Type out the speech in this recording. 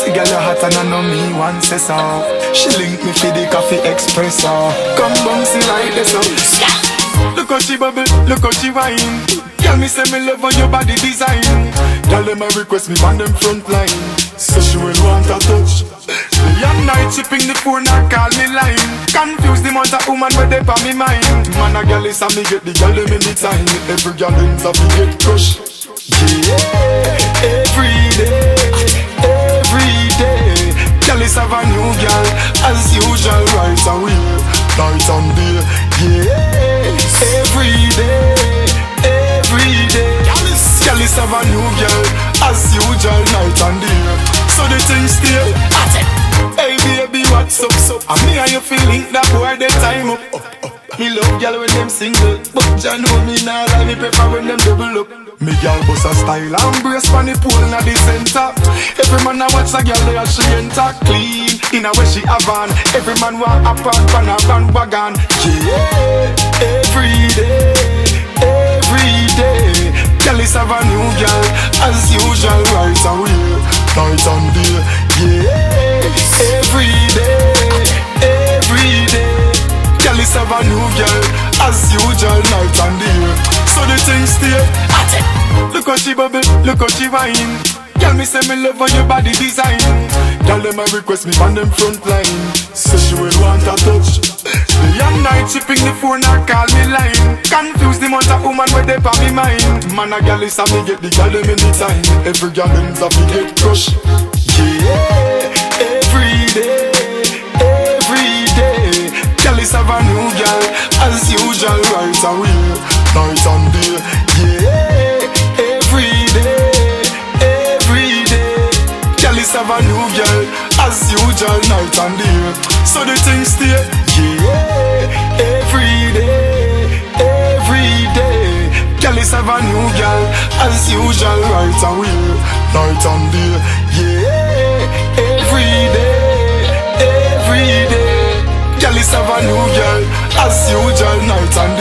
The girl you hot and I know me one say so. She link me for the coffee espresso. Come bouncy like this so. Look how she bubble, look how she whine. Tell me say me love on your body design. Tell them I request me on them front line. So she will want a touch. The young night she ping the phone and call me line. Confuse the amount of woman where they pa me mind. Man a Gyalis and me get the girl them anytime. Every girl ends up me get crushed. Yeah, every day Gyalis have a new girl. As usual right away, night and day. Yeah, every day Gyalis have a new girl. As usual night and day. So the thing still hey baby what's up so? And me and you feeling that boy the time up. Me love girl when them single, but ya know me nah lie, me prefer when them double up. Me girl bust a style and brace pon the pole na the center. Every man a watch a girl there she enter clean in a way she have on. Every man want a pan a bandwagon. Yeah, every day Gyalis have a new girl. As usual right away, night and day. Yeah, every day Gyalis have a new girl. As usual night and day. So the thing stay. Look how she bubble, look how she whine. Tell me say me love on your body design. Tell them I request me on them front line. So she will want a touch. The young night she ping the phone and call me line. Confuse the amount of woman where they pa me mind. Man a Gyalis and me get the girl them anytime. Every girl ends up me get crushed. Yeah, every day Gyalis have a new girl. As usual right away, night and day. Yeah, every day Gyalis have a new girl. As usual night and day. So the thing stay. Yeah, every day Gyalis have a new girl. As usual right away, night and day. Yeah, every day Gyalis have a new girl. As usual night and day.